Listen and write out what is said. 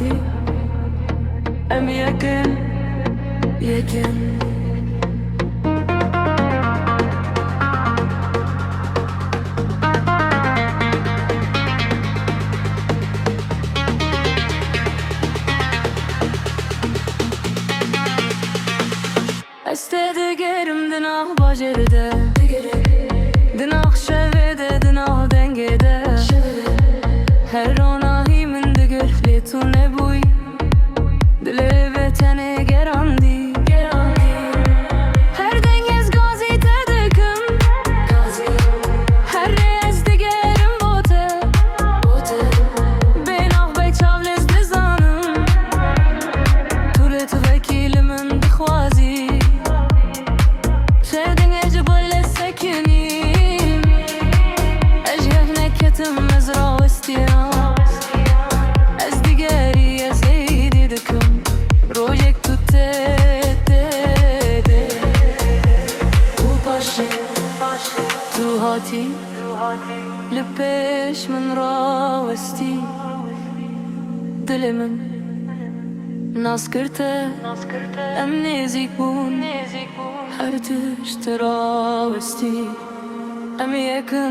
هاتی ام یکن استedi gerim dinah bacerde dinah şevede dinah dengede her ona himin digir letu ne buy dile ve tene gerandi her dengez gazi tedekim her reyez digerim bote benah bey çavlez dizanım turet vekilimin dixwazi شادن جبل السكنين أجهه نكتم مزرعة واستيام أصدقائي يا سيدي دكم روجك تتت وباشي تو هاتي لبيش من راوستي دل من ناس کرته ام نزیک بون هر تشت راوستی ام یکن